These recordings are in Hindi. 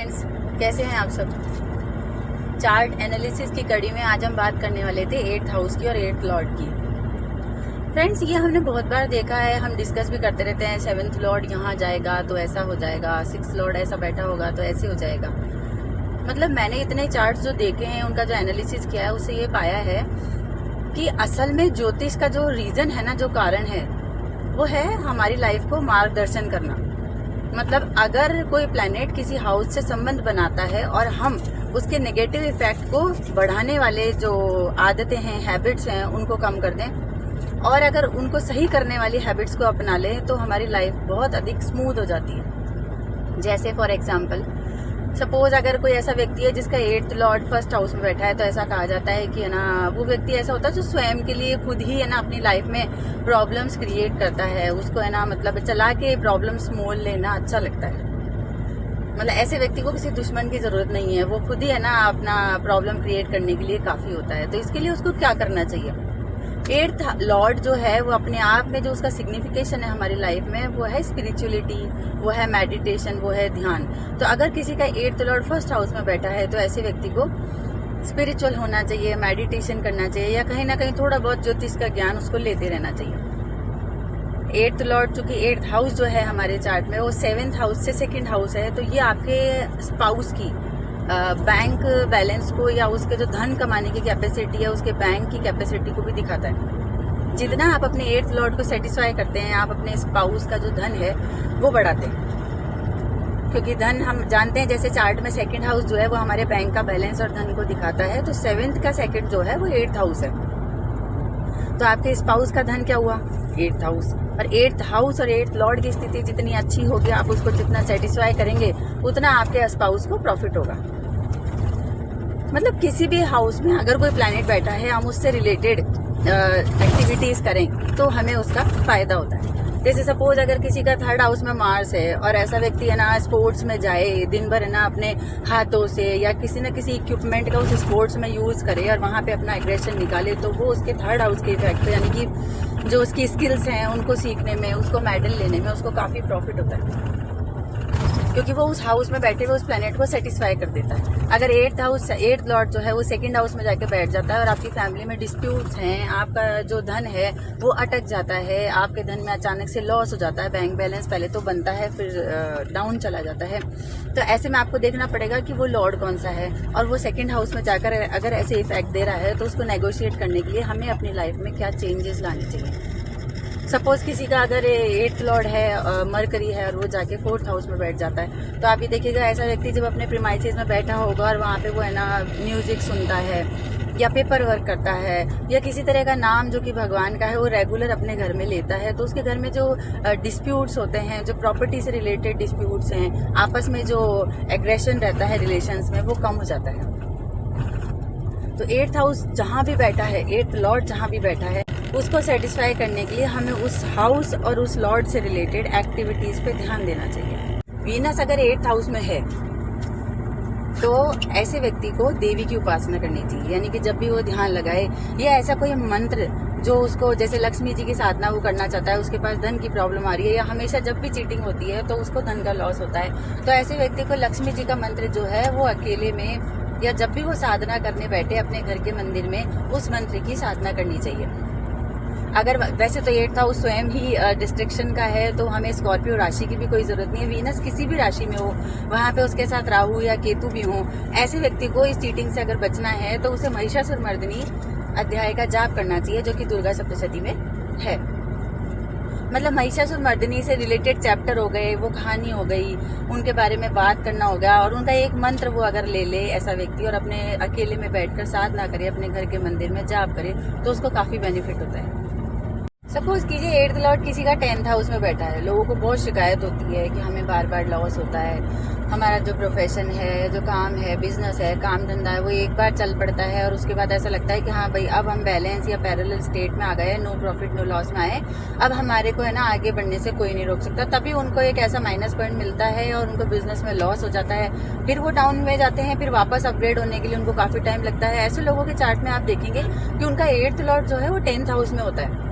फ्रेंड्स, कैसे हैं आप सब। चार्ट एनालिसिस की कड़ी में आज हम बात करने वाले थे 8th हाउस की और 8th लॉर्ड की। फ्रेंड्स, ये हमने बहुत बार देखा है, हम डिस्कस भी करते रहते हैं। 7th लॉर्ड यहाँ जाएगा तो ऐसा हो जाएगा, 6th लॉर्ड ऐसा बैठा होगा तो ऐसे हो जाएगा। मतलब मैंने इतने चार्ट्स जो देखे हैं, उनका जो एनालिसिस किया है, उससे ये पाया है कि असल में ज्योतिष का जो रीजन है ना, जो कारण है, वो है हमारी लाइफ को मार्गदर्शन करना। मतलब अगर कोई प्लैनेट किसी हाउस से संबंध बनाता है और हम उसके नेगेटिव इफेक्ट को बढ़ाने वाले जो आदतें हैं, हैबिट्स हैं, उनको कम कर दें और अगर उनको सही करने वाली हैबिट्स को अपना लें तो हमारी लाइफ बहुत अधिक स्मूथ हो जाती है। जैसे फॉर एग्जाम्पल, सपोज अगर कोई ऐसा व्यक्ति है जिसका 8th लॉर्ड 1st हाउस में बैठा है, तो ऐसा कहा जाता है कि है ना, वो व्यक्ति ऐसा होता है जो स्वयं के लिए खुद ही है ना अपनी लाइफ में प्रॉब्लम्स क्रिएट करता है। उसको है ना, मतलब चला के प्रॉब्लम्स मोल लेना अच्छा लगता है। मतलब ऐसे व्यक्ति को किसी दुश्मन की जरूरत नहीं है, वो खुद ही है ना अपना प्रॉब्लम क्रिएट करने के लिए काफी होता है। तो इसके लिए उसको क्या करना चाहिए? 8th लॉर्ड जो है वो अपने आप में जो उसका सिग्निफिकेशन है हमारी लाइफ में, वो है स्पिरिचुअलिटी, वो है मेडिटेशन, वो है ध्यान। तो अगर किसी का 8th लॉर्ड 1st हाउस में बैठा है तो ऐसे व्यक्ति को स्पिरिचुअल होना चाहिए, मेडिटेशन करना चाहिए, या कहीं ना कहीं थोड़ा बहुत ज्योतिष का ज्ञान उसको लेते रहना चाहिए। 8th लॉर्ड चूंकि 8th हाउस जो है हमारे चार्ट में वो 7th हाउस से 2nd हाउस है, तो ये आपके स्पाउस की बैंक बैलेंस को या उसके जो धन कमाने की कैपेसिटी है, उसके बैंक की कैपेसिटी को भी दिखाता है। जितना आप अपने 8th लॉर्ड को सेटिस्फाई करते हैं, आप अपने स्पाउस का जो धन है वो बढ़ाते हैं। क्योंकि धन हम जानते हैं, जैसे चार्ट में 2nd हाउस जो है वो हमारे बैंक का बैलेंस और धन को दिखाता है, तो 7th का 2nd जो है वो 8th हाउस है। तो आपके स्पाउस का धन क्या हुआ? 8th house. और 8th हाउस और 8th लॉर्ड की स्थिति जितनी अच्छी होगी, आप उसको जितना सेटिस्फाई करेंगे, उतना आपके स्पाउस को प्रॉफिट होगा। मतलब किसी भी हाउस में अगर कोई प्लैनेट बैठा है, हम उससे रिलेटेड एक्टिविटीज करें तो हमें उसका फायदा होता है। जैसे सपोज अगर किसी का 3rd हाउस में मार्स है और ऐसा व्यक्ति है ना स्पोर्ट्स में जाए, दिन भर है ना अपने हाथों से या किसी न किसी इक्विपमेंट का उस स्पोर्ट्स में यूज करे और वहां पे अपना एग्रेशन निकाले, तो वो उसके 3rd हाउस के इफेक्ट, यानी कि जो उसकी स्किल्स हैं उनको सीखने में, उसको मेडल लेने में उसको काफी प्रॉफिट होता है, क्योंकि वो उस हाउस में बैठे हुए उस प्लेनेट को सेटिस्फाई कर देता है। अगर 8th लॉर्ड जो है वो 2nd हाउस में जाके बैठ जाता है और आपकी फैमिली में डिस्प्यूट्स हैं, आपका जो धन है वो अटक जाता है, आपके धन में अचानक से लॉस हो जाता है, बैंक बैलेंस पहले तो बनता है फिर डाउन चला जाता है, तो ऐसे में आपको देखना पड़ेगा कि वो लॉर्ड कौन सा है और वो 2nd हाउस में जाकर अगर ऐसे इफेक्ट दे रहा है तो उसको नेगोशिएट करने के लिए हमें अपनी लाइफ में क्या चेंजेस लाने चाहिए। सपोज किसी का अगर 8th लॉर्ड है, मरकरी है, और वो जाके 4th हाउस में बैठ जाता है, तो आप ये देखिएगा ऐसा व्यक्ति जब अपने प्रीमाइसेस में बैठा होगा और वहाँ पे वो है ना म्यूजिक सुनता है या पेपर वर्क करता है या किसी तरह का नाम जो कि भगवान का है वो रेगुलर अपने घर में लेता है, तो उसके घर में जो डिस्प्यूट्स होते हैं, जो प्रॉपर्टी से रिलेटेड डिस्प्यूट्स हैं, आपस में जो एग्रेशन रहता है रिलेशंस में, वो कम हो जाता है। तो 8th हाउस जहाँ भी बैठा है, 8th लॉर्ड जहाँ भी बैठा है, उसको सेटिस्फाई करने के लिए हमें उस हाउस और उस लॉर्ड से रिलेटेड एक्टिविटीज पे ध्यान देना चाहिए। वीनस अगर 8th हाउस में है तो ऐसे व्यक्ति को देवी की उपासना करनी चाहिए, यानी कि जब भी वो ध्यान लगाए या ऐसा कोई मंत्र जो उसको, जैसे लक्ष्मी जी की साधना वो करना चाहता है, उसके पास धन की प्रॉब्लम आ रही है या हमेशा जब भी चीटिंग होती है तो उसको धन का लॉस होता है, तो ऐसे व्यक्ति को लक्ष्मी जी का मंत्र जो है वो अकेले में या जब भी वो साधना करने बैठे अपने घर के मंदिर में, उस मंत्र की साधना करनी चाहिए। अगर वैसे तो 8th हाउस स्वयं ही डिस्ट्रिक्शन का है, तो हमें स्कॉर्पियो राशि की भी कोई जरूरत नहीं है। वीनस किसी भी राशि में हो, वहां पे उसके साथ राहु या केतु भी हो, ऐसे व्यक्ति को इस चीटिंग से अगर बचना है तो उसे महिषासुर मर्दिनी अध्याय का जाप करना चाहिए, जो कि दुर्गा सप्तशती में है। मतलब महिषासुर मर्दिनी से रिलेटेड चैप्टर हो गए, वो कहानी हो गई, उनके बारे में बात करना होगा और उनका एक मंत्र वो अगर ले ले ऐसा व्यक्ति और अपने अकेले में बैठकर साधना करे, अपने घर के मंदिर में जाप करे, तो उसको काफी बेनिफिट होता है। सपोज कीजिए 8th लॉर्ड किसी का 10th हाउस में बैठा है, लोगों को बहुत शिकायत होती है कि हमें बार बार लॉस होता है, हमारा जो प्रोफेशन है, जो काम है, बिजनेस है, काम धंधा है, वो एक बार चल पड़ता है और उसके बाद ऐसा लगता है कि हाँ भाई अब हम बैलेंस या पैरेलल स्टेट में आ गए, नो प्रॉफिट नो लॉस में आए, अब हमारे को है ना आगे बढ़ने से कोई नहीं रोक सकता। तभी उनको एक ऐसा माइनस पॉइंट मिलता है और उनको बिजनेस में लॉस हो जाता है, फिर वो डाउन में जाते हैं, फिर वापस अपग्रेड होने के लिए उनको काफी टाइम लगता है। ऐसे लोगों के चार्ट में आप देखेंगे कि उनका 8th लॉर्ड जो है वो 10th हाउस में होता है।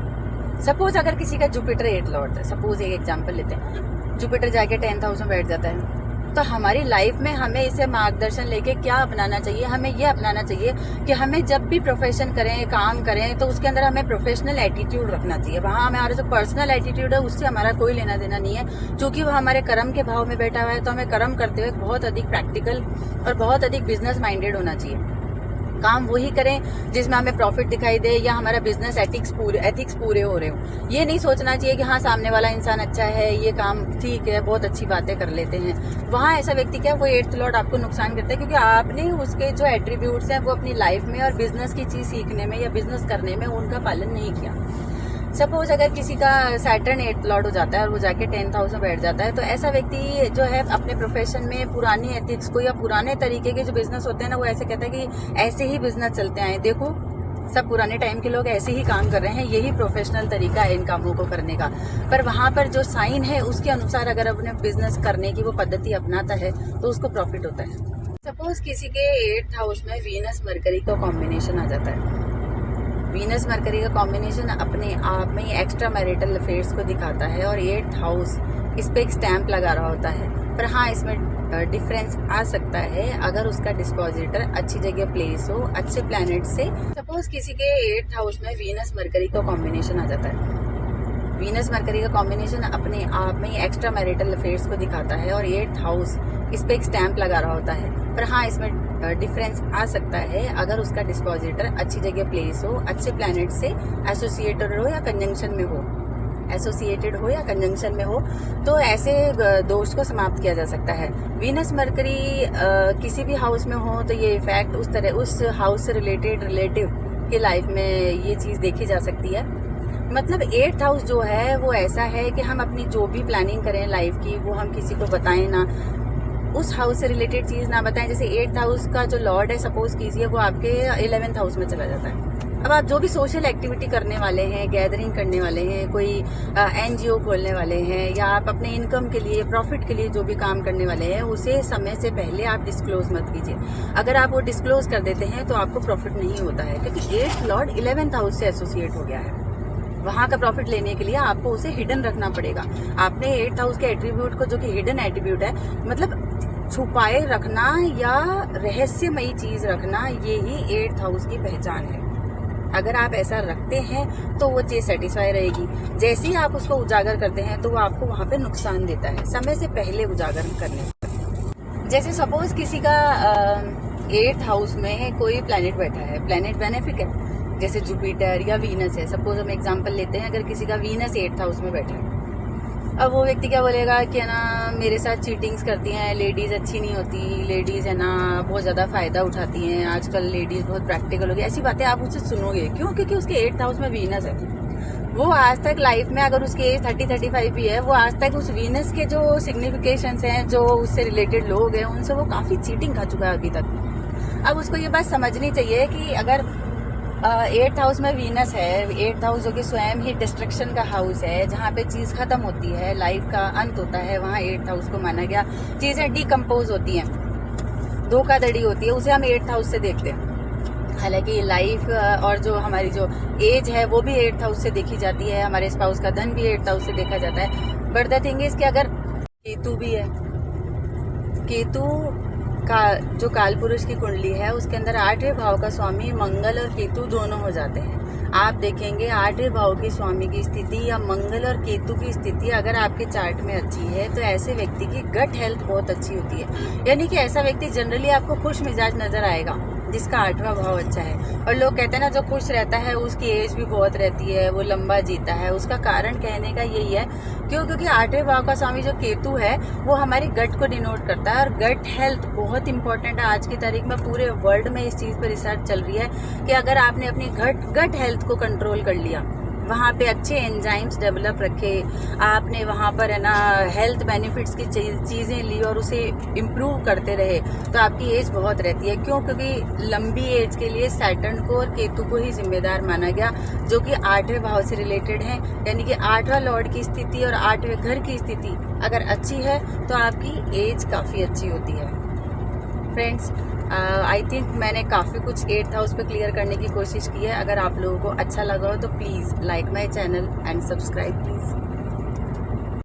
सपोज अगर किसी का जुपिटर 8th लॉर्ड है, सपोज एक एग्जांपल लेते हैं, जुपिटर जाके 10th हाउस में बैठ जाता है, तो हमारी लाइफ में हमें इसे मार्गदर्शन लेके क्या अपनाना चाहिए, हमें ये अपनाना चाहिए कि हमें जब भी प्रोफेशन करें, काम करें, तो उसके अंदर हमें प्रोफेशनल एटीट्यूड रखना चाहिए। वहाँ हमारा जो पर्सनल एटीट्यूड है उससे हमारा कोई लेना देना नहीं है, क्योंकि वो हमारे कर्म के भाव में बैठा हुआ है। तो हमें कर्म करते हुए बहुत अधिक प्रैक्टिकल और बहुत अधिक बिजनेस माइंडेड होना चाहिए। काम वही करें जिसमें हमें प्रॉफिट दिखाई दे या हमारा बिजनेस एथिक्स पूरे हो रहे हो। ये नहीं सोचना चाहिए कि हाँ सामने वाला इंसान अच्छा है, ये काम ठीक है, बहुत अच्छी बातें कर लेते हैं। वहाँ ऐसा व्यक्ति क्या, वो 8th लॉर्ड आपको नुकसान करता है, क्योंकि आपने उसके जो एट्रीब्यूट्स हैं वो अपनी लाइफ में और बिजनेस की चीज सीखने में या बिजनेस करने में उनका पालन नहीं किया। सपोज अगर किसी का सैटर्न 8th लॉर्ड हो जाता है और वो जाके 10th हाउस में बैठ जाता है, तो ऐसा व्यक्ति जो है अपने प्रोफेशन में पुरानी एथिक्स को या पुराने तरीके के जो बिजनेस होते हैं ना, वो ऐसे कहता है कि ऐसे ही बिजनेस चलते आए, देखो सब पुराने टाइम के लोग ऐसे ही काम कर रहे हैं, यही प्रोफेशनल तरीका है इन कामों को करने का। पर वहां पर जो साइन है उसके अनुसार अगर अपने बिजनेस करने की वो पद्धति अपनाता है तो उसको प्रॉफिट होता है। सपोज किसी के 8th हाउस में वीनस मरकरी का कॉम्बिनेशन आ जाता है। वीनस मरकरी का कॉम्बिनेशन अपने आप में ही एक्स्ट्रा मैरिटल अफेयर्स को दिखाता है और 8th हाउस इस पे एक स्टैंप लगा रहा होता है। पर हाँ, इसमें डिफरेंस आ सकता है अगर उसका डिस्पोजिटर अच्छी जगह प्लेस हो, अच्छे प्लैनेट से। सपोज किसी के 8th हाउस में वीनस मरकरी का कॉम्बिनेशन आ जाता है। वीनस मरकरी का कॉम्बिनेशन अपने आप में ही एक्स्ट्रा मैरिटल अफेयर्स को दिखाता है और 8th हाउस इस पे एक स्टैंप लगा रहा होता है। पर हाँ, इसमें डिफरेंस आ सकता है अगर उसका डिस्पोजिटर अच्छी जगह प्लेस हो, अच्छे प्लैनेट से एसोसिएटेड हो या कंजंक्शन में हो, तो ऐसे दोष को समाप्त किया जा सकता है। वीनस मरकरी किसी भी हाउस में हो तो ये इफेक्ट उस हाउस से रिलेटेड रिलेटिव की लाइफ में ये चीज देखी जा सकती है। मतलब 8th हाउस जो है वो ऐसा है कि हम अपनी जो भी प्लानिंग करें लाइफ की, वो हम किसी को बताएं ना, उस हाउस से रिलेटेड चीज ना बताएं। जैसे 8th हाउस का जो लॉर्ड है, सपोज कीजिए वो आपके 11th हाउस में चला जाता है। अब आप जो भी सोशल एक्टिविटी करने वाले हैं, गैदरिंग करने वाले हैं, कोई NGO खोलने वाले हैं, या आप अपने इनकम के लिए, प्रॉफिट के लिए जो भी काम करने वाले हैं, उसे समय से पहले आप डिस्क्लोज मत कीजिए। अगर आप वो डिस्क्लोज कर देते हैं तो आपको प्रॉफिट नहीं होता है, क्योंकि 8th लॉर्ड 11th हाउस से एसोसिएट हो गया है। वहां का प्रॉफिट लेने के लिए आपको उसे हिडन रखना पड़ेगा। आपने 8th हाउस के एट्रीब्यूट को, जो कि हिडन एट्रीब्यूट है, मतलब छुपाए रखना या रहस्यमयी चीज रखना, ये ही 8th हाउस की पहचान है। अगर आप ऐसा रखते हैं तो वो चीज सेटिस्फाई रहेगी। जैसे ही आप उसको उजागर करते हैं तो वो आपको वहां पे नुकसान देता है, समय से पहले उजागर करने पर। जैसे सपोज किसी का 8th हाउस में कोई प्लैनेट बैठा है, प्लैनेट बेनिफिक है, जैसे जुपिटर या वीनस है। सपोज हम एग्जांपल लेते हैं, अगर किसी का वीनस 8th हाउस में बैठा है, अब वो व्यक्ति क्या बोलेगा कि है ना मेरे साथ चीटिंग्स करती हैं, लेडीज अच्छी नहीं होती, लेडीज है ना बहुत ज्यादा फायदा उठाती हैं, आजकल लेडीज बहुत प्रैक्टिकल हो गई, ऐसी बातें आप उससे सुनोगे। क्यों? क्योंकि उसके 8th हाउस में वीनस है। वो आज तक लाइफ में, अगर उसकी एज 30-35 भी है, वो आज तक उस वीनस के जो सिग्निफिकेशंस हैं, जो उससे रिलेटेड लोग हैं, उनसे वो काफी चीटिंग खा चुका है अभी तक। अब उसको ये बात समझनी चाहिए कि अगर 8th हाउस में वीनस है, 8th हाउस जो कि स्वयं ही डिस्ट्रक्शन का हाउस है, जहाँ पे चीज खत्म होती है, लाइफ का अंत होता है, वहाँ 8th हाउस को माना गया। चीजें डिकम्पोज होती हैं, धोखाधड़ी होती है, उसे हम 8th हाउस से देखते हैं। हालांकि लाइफ और जो हमारी जो एज है वो भी 8th हाउस से देखी जाती है, हमारे स्पाउस का धन भी 8th हाउस से देखा जाता है। बट द थिंग इज कि अगर केतु भी है, केतु का जो काल पुरुष की कुंडली है उसके अंदर 8वें भाव का स्वामी मंगल और केतु दोनों हो जाते हैं। आप देखेंगे 8वें भाव के स्वामी की स्थिति या मंगल और केतु की स्थिति अगर आपके चार्ट में अच्छी है तो ऐसे व्यक्ति की गट हेल्थ बहुत अच्छी होती है। यानी कि ऐसा व्यक्ति जनरली आपको खुश मिजाज नजर आएगा जिसका 8वां भाव अच्छा है। और लोग कहते हैं ना, जो खुश रहता है उसकी एज भी बहुत रहती है, वो लंबा जीता है। उसका कारण कहने का यही है क्योंकि 8वें भाव का स्वामी जो केतु है वो हमारी गट को डिनोट करता है, और गट हेल्थ बहुत इंपॉर्टेंट है। आज की तारीख में पूरे वर्ल्ड में इस चीज पर रिसर्च चल रही है कि अगर आपने अपनी गट हेल्थ को कंट्रोल कर लिया, वहाँ पे अच्छे एंजाइम्स डेवलप रखे, आपने वहाँ पर है ना हेल्थ बेनिफिट्स की चीजें ली और उसे इम्प्रूव करते रहे, तो आपकी एज बहुत रहती है। क्यों? क्योंकि लंबी एज के लिए सैटर्न को और केतु को ही जिम्मेदार माना गया, जो कि 8वें भाव से रिलेटेड है। यानी कि 8वां लॉर्ड की स्थिति और 8वें घर की स्थिति अगर अच्छी है तो आपकी एज काफी अच्छी होती है। फ्रेंड्स, आई थिंक मैंने काफ़ी कुछ 8th हाउस पे क्लियर करने की कोशिश की है। अगर आप लोगों को अच्छा लगा हो तो please like my channel and subscribe please.